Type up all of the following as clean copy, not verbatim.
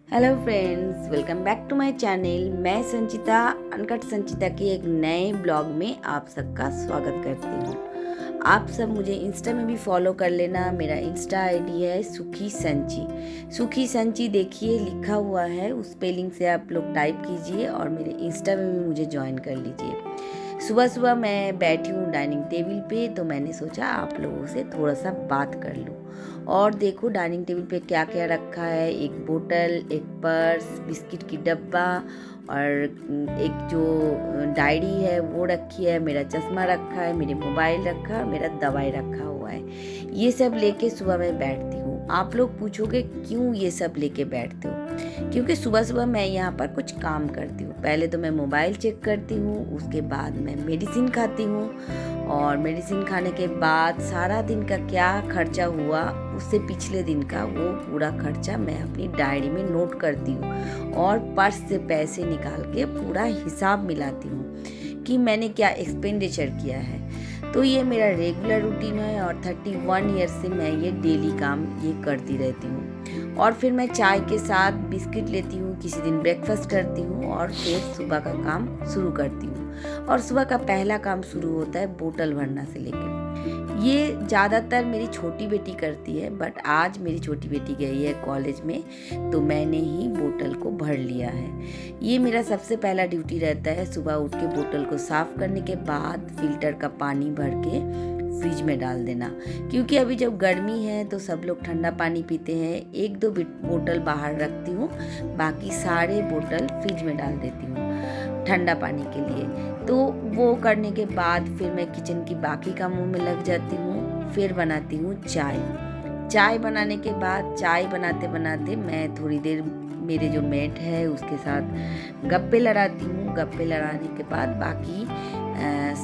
Hello friends, welcome back to my channel. मैं Sanchita uncut संचिता के एक नए ब्लॉग में आप सबका स्वागत करती हूँ। आप सब मुझे इंस्टा में भी फॉलो कर लेना। मेरा इंस्टा आईडी है सुखी संची। सुखी संची देखिए लिखा हुआ है, उस स्पेलिंग से आप लोग टाइप कीजिए और मेरे इंस्टा में भी मुझे ज्वाइन कर लीजिए। सुबह सुबह मैं बैठी हूँ डाइनिंग टेबल पे, तो मैंने सोचा आप लोगों से थोड़ा सा बात कर लूँ। और देखो डाइनिंग टेबल पे क्या क्या रखा है। एक बोतल, एक पर्स, बिस्किट की डब्बा और एक जो डायरी है वो रखी है। मेरा चश्मा रखा है, मेरे मोबाइल रखा है, मेरा दवाई रखा हुआ है। ये सब लेके सुबह मैं बैठती हूँ। आप लोग पूछोगे क्यों ये सब लेके बैठते हो? क्योंकि सुबह सुबह मैं यहाँ पर कुछ काम करती हूँ। पहले तो मैं मोबाइल चेक करती हूँ, उसके बाद मैं मेडिसिन खाती हूँ और मेडिसिन खाने के बाद सारा दिन का क्या खर्चा हुआ, उससे पिछले दिन का वो पूरा खर्चा मैं अपनी डायरी में नोट करती हूँ और पर्स से पैसे निकाल के पूरा हिसाब मिलाती हूँ कि मैंने क्या एक्सपेंडिचर किया है। तो ये मेरा रेगुलर रूटीन है और 31 ईयर से मैं ये डेली काम ये करती रहती हूँ। और फिर मैं चाय के साथ बिस्किट लेती हूँ, किसी दिन ब्रेकफास्ट करती हूँ और फिर सुबह का काम शुरू करती हूँ। और सुबह का पहला काम शुरू होता है बोतल भरना से लेकर। ये ज़्यादातर मेरी छोटी बेटी करती है, बट आज मेरी छोटी बेटी गई है कॉलेज में, तो मैंने ही बोतल को भर लिया है। ये मेरा सबसे पहला ड्यूटी रहता है। सुबह उठ के बोतल को साफ़ करने के बाद फिल्टर का पानी भर के फ्रिज में डाल देना, क्योंकि अभी जब गर्मी है तो सब लोग ठंडा पानी पीते हैं। एक दो बोतल बाहर रखती हूँ, बाकी सारे बोतल फ्रिज में डाल देती हूँ ठंडा पानी के लिए। तो वो करने के बाद फिर मैं किचन की बाकी कामों में लग जाती हूँ। फिर बनाती हूँ चाय। चाय बनाने के बाद चाय बनाते बनाते मैं थोड़ी देर मेरे जो मेट है उसके साथ गप्पे लड़ाती हूँ। गप्पे लड़ाने के बाद बाकी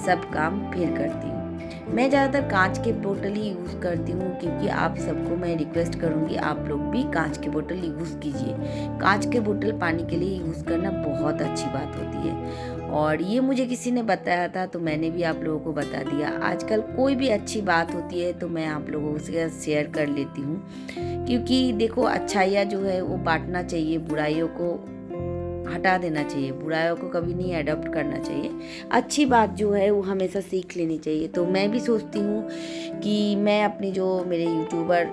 सब काम फिर करती हूँ। मैं ज़्यादातर कांच के बोतल ही यूज़ करती हूँ, क्योंकि आप सबको मैं रिक्वेस्ट करूँगी आप लोग भी कांच के बोतल यूज़ कीजिए। कांच के बोतल पानी के लिए यूज़ करना बहुत अच्छी बात होती है। और ये मुझे किसी ने बताया था तो मैंने भी आप लोगों को बता दिया। आजकल कोई भी अच्छी बात होती है तो मैं आप लोगों से शेयर कर लेती हूँ, क्योंकि देखो अच्छाइयाँ जो है वो बांटना चाहिए, बुराइयों को हटा देना चाहिए, बुराइयों को कभी नहीं अडॉप्ट करना चाहिए। अच्छी बात जो है वो हमेशा सीख लेनी चाहिए। तो मैं भी सोचती हूँ कि मैं अपने जो मेरे यूट्यूबर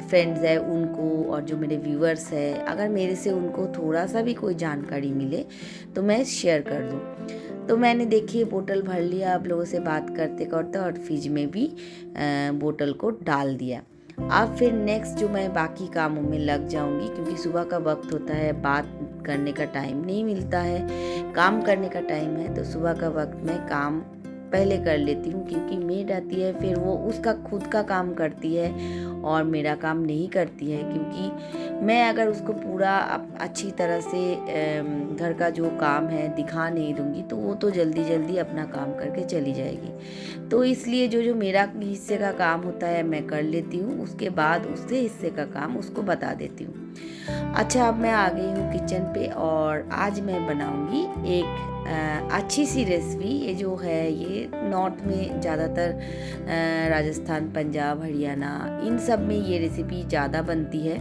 फ्रेंड्स हैं उनको और जो मेरे व्यूअर्स हैं, अगर मेरे से उनको थोड़ा सा भी कोई जानकारी मिले तो मैं शेयर कर दूँ। तो मैंने देखिए बोतल भर लिया आप लोगों से बात करते करते और फ्रिज में भी बोतल को डाल दिया। अब फिर नेक्स्ट जो मैं बाकी कामों में लग जाऊंगी, क्योंकि सुबह का वक्त होता है, बात करने का टाइम नहीं मिलता है, काम करने का टाइम है। तो सुबह का वक्त में काम पहले कर लेती हूँ, क्योंकि मेड आती है फिर वो उसका खुद का काम करती है और मेरा काम नहीं करती है। क्योंकि मैं अगर उसको पूरा अच्छी तरह से घर का जो काम है दिखा नहीं दूँगी तो वो तो जल्दी जल्दी अपना काम करके चली जाएगी। तो इसलिए जो जो मेरा हिस्से का काम होता है मैं कर लेती हूँ, उसके बाद उससे हिस्से का काम उसको बता देती हूँ। अच्छा, अब मैं आ गई हूँ किचन पे और आज मैं बनाऊँगी एक अच्छी सी रेसिपी। ये जो है ये नॉर्थ में ज़्यादातर राजस्थान, पंजाब, हरियाणा इन सब में ये रेसिपी ज़्यादा बनती है,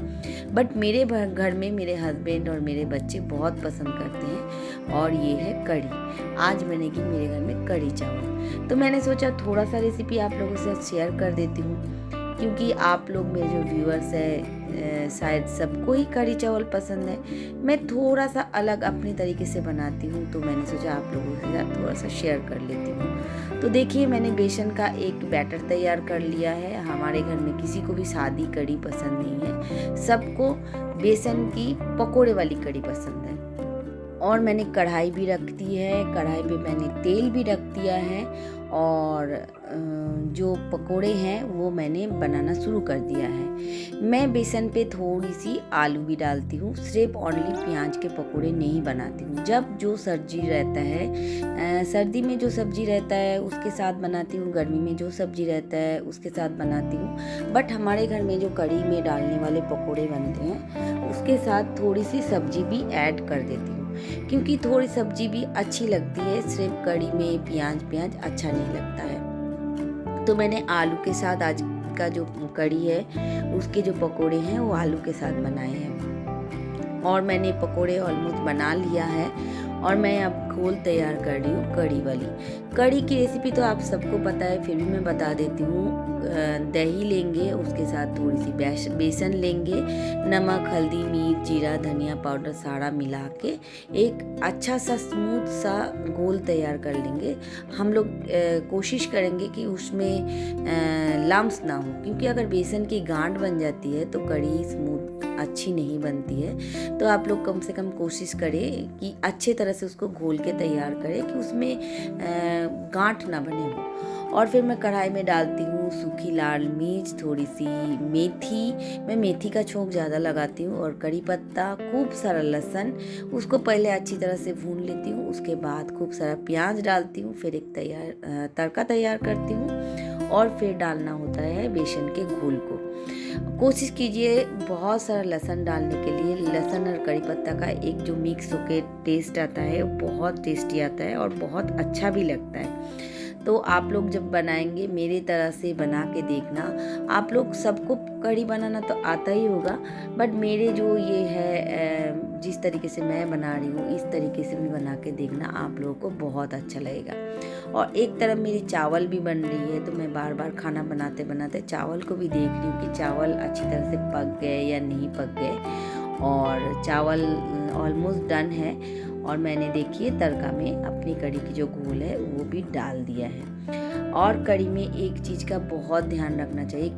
बट मेरे घर में मेरे हस्बैंड और मेरे बच्चे बहुत पसंद करते हैं। और ये है कढ़ी। आज बनेगी मेरे घर में कढ़ी चावल। तो मैंने सोचा थोड़ा सा रेसिपी आप लोगों से शेयर कर देती हूँ, क्योंकि आप लोग मेरे जो व्यूअर्स हैं शायद सबको ही कढ़ी चावल पसंद है। मैं थोड़ा सा अलग अपने तरीके से बनाती हूँ, तो मैंने सोचा आप लोगों के साथ थोड़ा सा शेयर कर लेती हूँ। तो देखिए मैंने बेसन का एक बैटर तैयार कर लिया है। हमारे घर में किसी को भी सादी कढ़ी पसंद नहीं है, सबको बेसन की पकोड़े वाली कढ़ी पसंद है। और मैंने कढ़ाई भी रख दी है, कढ़ाई पे मैंने तेल भी रख दिया है और जो पकोड़े हैं वो मैंने बनाना शुरू कर दिया है। मैं बेसन पे थोड़ी सी आलू भी डालती हूँ, सिर्फ ओनली प्याज के पकोड़े नहीं बनाती हूँ। जब जो सब्जी रहता है, सर्दी में जो सब्जी रहता है उसके साथ बनाती हूँ, गर्मी में जो सब्जी रहता है उसके साथ बनाती हूँ। बट हमारे घर में जो कढ़ी में डालने वाले पकोड़े बनते हैं उसके साथ थोड़ी सी सब्जी भी ऐड कर देती हूँ, क्योंकि थोड़ी सब्जी भी अच्छी लगती है। सिर्फ कढ़ी में प्याज अच्छा नहीं लगता है। तो मैंने आलू के साथ आज का जो कढ़ी है उसके जो पकोड़े हैं वो आलू के साथ बनाए हैं। और मैंने पकोड़े ऑलमोस्ट बना लिया है और मैं अब घोल तैयार कर रही हूँ कढ़ी वाली। कढ़ी की रेसिपी तो आप सबको पता है, फिर भी मैं बता देती हूँ। दही लेंगे, उसके साथ थोड़ी सी बेसन लेंगे, नमक, हल्दी, मिर्च, जीरा, धनिया पाउडर सारा मिला के एक अच्छा सा स्मूथ सा घोल तैयार कर लेंगे। हम लोग कोशिश करेंगे कि उसमें लम्स ना हो, क्योंकि अगर बेसन की गांठ बन जाती है तो कढ़ी स्मूथ अच्छी नहीं बनती है। तो आप लोग कम से कम कोशिश करें कि अच्छे तरह से उसको घोल के तैयार करें कि उसमें गांठ ना बने हो। और फिर मैं कढ़ाई में डालती हूँ सूखी लाल मिर्च, थोड़ी सी मेथी, मैं मेथी का छोंक ज़्यादा लगाती हूँ, और कड़ी पत्ता, खूब सारा लहसुन, उसको पहले अच्छी तरह से भून लेती हूँ। उसके बाद खूब सारा प्याज डालती हूँ, फिर एक तड़का तैयार करती हूँ, और फिर डालना होता है बेसन के घोल को। कोशिश कीजिए बहुत सारा लहसुन डालने के लिए। लहसुन और कड़ी पत्ता का एक जो मिक्स होके टेस्ट आता है वो बहुत टेस्टी आता है और बहुत अच्छा भी लगता है। तो आप लोग जब बनाएंगे मेरे तरह से बना के देखना। आप लोग सबको कढ़ी बनाना तो आता ही होगा, बट मेरे जो ये है जिस तरीके से मैं बना रही हूँ इस तरीके से भी बना के देखना, आप लोगों को बहुत अच्छा लगेगा। और एक तरफ मेरी चावल भी बन रही है, तो मैं बार बार खाना बनाते बनाते चावल को भी देख रही हूँ कि चावल अच्छी तरह से पक गए या नहीं पक गए। और चावल ऑलमोस्ट डन है, और मैंने देखिए तड़का में अपनी कढ़ी की जो घोल है वो भी डाल दिया है। और कढ़ी में एक चीज़ का बहुत ध्यान रखना चाहिए,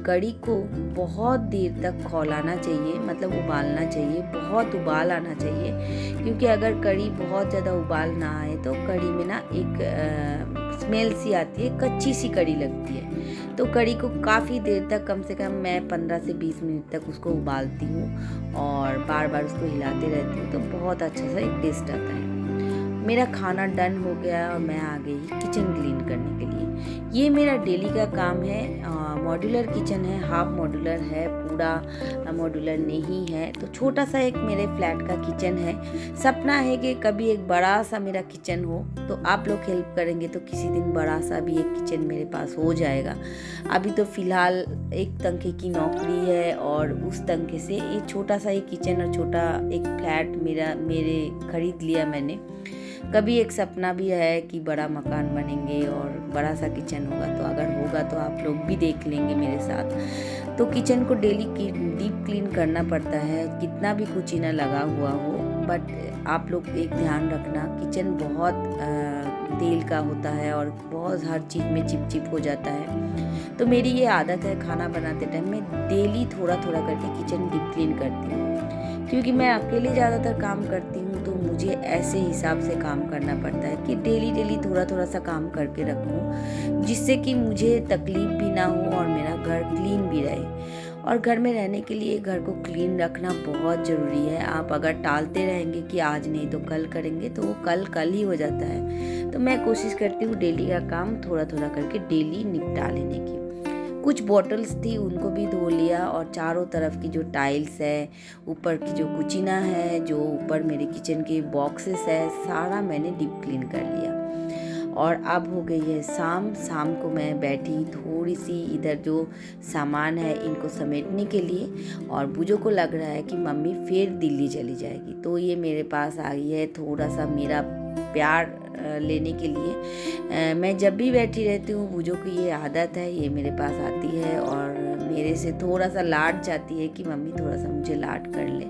कढ़ी को बहुत देर तक खौलाना चाहिए, मतलब उबालना चाहिए, बहुत उबाल आना चाहिए। क्योंकि अगर कढ़ी बहुत ज़्यादा उबाल ना आए तो कढ़ी में ना एक स्मेल सी आती है, कच्ची सी कढ़ी लगती है। तो कढ़ी को काफ़ी देर तक, कम से कम मैं 15 से 20 मिनट तक उसको उबालती हूँ और बार बार उसको हिलाते रहती हूँ, तो बहुत अच्छा सा एक टेस्ट आता है। मेरा खाना डन हो गया और मैं आ गई किचन क्लीन करने के लिए। ये मेरा डेली का काम है। मॉड्यूलर किचन है, हाफ मॉड्यूलर है, पूरा मॉड्यूलर नहीं है। तो छोटा सा एक मेरे फ्लैट का किचन है। सपना है कि कभी एक बड़ा सा मेरा किचन हो, तो आप लोग हेल्प करेंगे तो किसी दिन बड़ा सा भी एक किचन मेरे पास हो जाएगा। अभी तो फ़िलहाल एक तनखे की नौकरी है, और उस तनखे से एक छोटा सा एक किचन और छोटा एक फ्लैट मेरे खरीद लिया मैंने। कभी एक सपना भी है कि बड़ा मकान बनेंगे और बड़ा सा किचन होगा, तो अगर होगा तो आप लोग भी देख लेंगे मेरे साथ। तो किचन को डेली डीप क्लीन करना पड़ता है, कितना भी कुचीना लगा हुआ हो। बट आप लोग एक ध्यान रखना, किचन बहुत तेल का होता है और बहुत हर चीज़ में चिपचिप हो जाता है। तो मेरी ये आदत है, खाना बनाते टाइम मैं डेली थोड़ा थोड़ा करके किचन डीप क्लीन करती हूँ। क्योंकि मैं अकेले ज़्यादातर काम करती हूँ, तो मुझे ऐसे हिसाब से काम करना पड़ता है कि डेली थोड़ा थोड़ा सा काम करके रखूँ, जिससे कि मुझे तकलीफ भी ना हो और मेरा घर क्लीन भी रहे। और घर में रहने के लिए घर को क्लीन रखना बहुत ज़रूरी है। आप अगर टालते रहेंगे कि आज नहीं तो कल करेंगे, तो वो कल ही हो जाता है। तो मैं कोशिश करती हूँ डेली का काम थोड़ा थोड़ा करके डेली निपटा लेने की। कुछ बॉटल्स थी उनको भी धो लिया, और चारों तरफ की जो टाइल्स है, ऊपर की जो कुचीना है, जो ऊपर मेरे किचन के बॉक्सेस है, सारा मैंने डीप क्लीन कर लिया। और अब हो गई है शाम को मैं बैठी थोड़ी सी इधर जो सामान है इनको समेटने के लिए, और बुजो को लग रहा है कि मम्मी फिर दिल्ली चली जाएगी, तो ये मेरे पास आ गई है थोड़ा सा मेरा प्यार लेने के लिए। मैं जब भी बैठी रहती हूँ, बुजो की ये आदत है, ये मेरे पास आती है और मेरे से थोड़ा सा लाड चाहती है कि मम्मी थोड़ा सा मुझे लाड कर ले,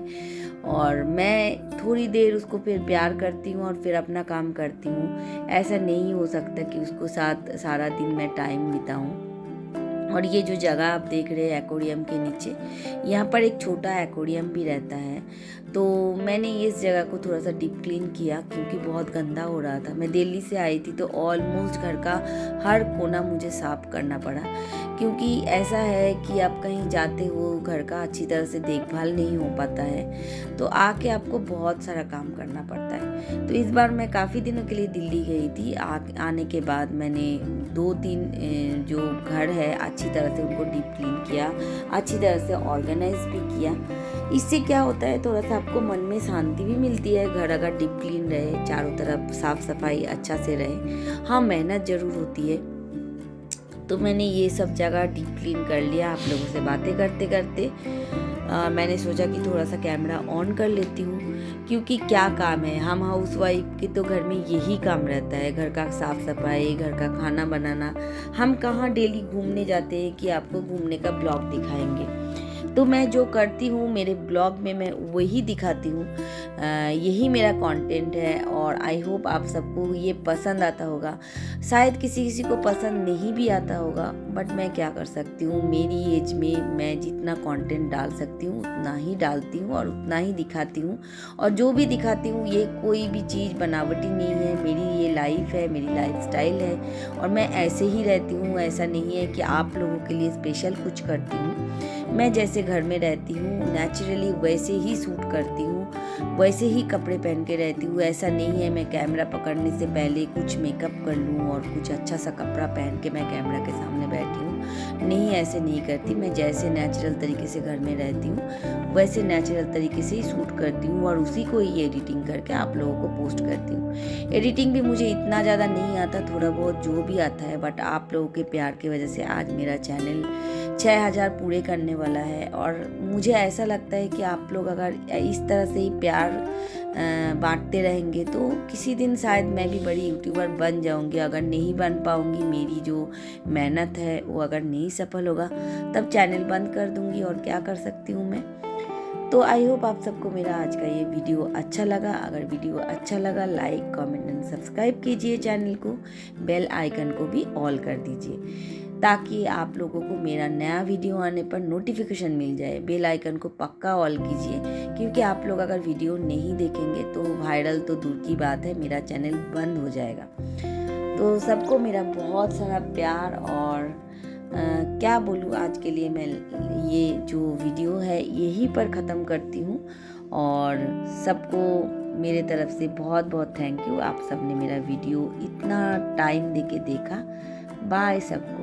और मैं थोड़ी देर उसको फिर प्यार करती हूँ और फिर अपना काम करती हूँ। ऐसा नहीं हो सकता कि उसको साथ सारा दिन मैं टाइम बिताऊँ। और ये जो जगह आप देख रहे हैं एक्वेरियम के नीचे, यहाँ पर एक छोटा एक्वेरियम भी रहता है। तो मैंने इस जगह को थोड़ा सा डीप क्लीन किया, क्योंकि बहुत गंदा हो रहा था। मैं दिल्ली से आई थी तो ऑलमोस्ट घर का हर कोना मुझे साफ़ करना पड़ा, क्योंकि ऐसा है कि आप कहीं जाते हो, घर का अच्छी तरह से देखभाल नहीं हो पाता है, तो आके आपको बहुत सारा काम करना पड़ता है। तो इस बार मैं काफ़ी दिनों के लिए दिल्ली गई थी। आने के बाद मैंने 2-3 जो घर है अच्छी तरह से उनको डीप क्लीन किया, अच्छी तरह से ऑर्गेनाइज भी किया। इससे क्या होता है, थोड़ा सा आपको मन में शांति भी मिलती है। घर अगर डीप क्लीन रहे, चारों तरफ साफ सफाई अच्छा से रहे। हाँ, मेहनत ज़रूर होती है। तो मैंने ये सब जगह डीप क्लीन कर लिया आप लोगों से बातें करते करते। मैंने सोचा कि थोड़ा सा कैमरा ऑन कर लेती हूँ, क्योंकि क्या काम है, हम हाउसवाइफ के तो घर में यही काम रहता है, घर का साफ सफाई, घर का खाना बनाना। हम कहाँ डेली घूमने जाते हैं कि आपको घूमने का ब्लॉग दिखाएंगे। तो मैं जो करती हूँ मेरे ब्लॉग में मैं वही दिखाती हूँ, यही मेरा कंटेंट है और आई होप आप सबको ये पसंद आता होगा। शायद किसी किसी को पसंद नहीं भी आता होगा, बट मैं क्या कर सकती हूँ, मेरी एज में मैं जितना कंटेंट डाल सकती हूँ उतना ही डालती हूँ और उतना ही दिखाती हूँ। और जो भी दिखाती हूँ ये कोई भी चीज़ बनावटी नहीं है, मेरी ये लाइफ है, मेरी लाइफ स्टाइल है और मैं ऐसे ही रहती हूँ। ऐसा नहीं है कि आप लोगों के लिए स्पेशल कुछ करती हूँ। मैं जैसे घर में रहती हूँ नेचुरली वैसे ही सूट करती हूँ, वैसे ही कपड़े पहन के रहती हूँ। ऐसा नहीं है मैं कैमरा पकड़ने से पहले कुछ मेकअप कर लूँ और कुछ अच्छा सा कपड़ा पहन के मैं कैमरा के सामने बैठी हूँ। नहीं, ऐसे नहीं करती। मैं जैसे नेचुरल तरीके से घर में रहती हूँ वैसे नेचुरल तरीके से ही सूट करती हूँ और उसी को ही एडिटिंग करके आप लोगों को पोस्ट करती हूँ। एडिटिंग भी मुझे इतना ज़्यादा नहीं आता, थोड़ा बहुत जो भी आता है, बट आप लोगों के प्यार की वजह से आज मेरा चैनल 6000 पूरे करने वाला है। और मुझे ऐसा लगता है कि आप लोग अगर इस तरह से ही प्यार बांटते रहेंगे तो किसी दिन शायद मैं भी बड़ी यूट्यूबर बन जाऊंगी। अगर नहीं बन पाऊंगी, मेरी जो मेहनत है वो अगर नहीं सफल होगा, तब चैनल बंद कर दूंगी और क्या कर सकती हूँ मैं। तो आई होप आप सबको मेरा आज का ये वीडियो अच्छा लगा। अगर वीडियो अच्छा लगा लाइक कमेंट एंड सब्सक्राइब कीजिए चैनल को, बेल आइकन को भी ऑल कर दीजिए ताकि आप लोगों को मेरा नया वीडियो आने पर नोटिफिकेशन मिल जाए। बेल आइकन को पक्का ऑल कीजिए, क्योंकि आप लोग अगर वीडियो नहीं देखेंगे तो वायरल तो दूर की बात है, मेरा चैनल बंद हो जाएगा। तो सबको मेरा बहुत सारा प्यार और क्या बोलूँ, आज के लिए मैं ये जो वीडियो है यहीं पर ख़त्म करती हूँ। और सबको मेरे तरफ से बहुत बहुत थैंक यू। आप सब ने मेरा वीडियो इतना टाइम देके देखा। बाय सबको।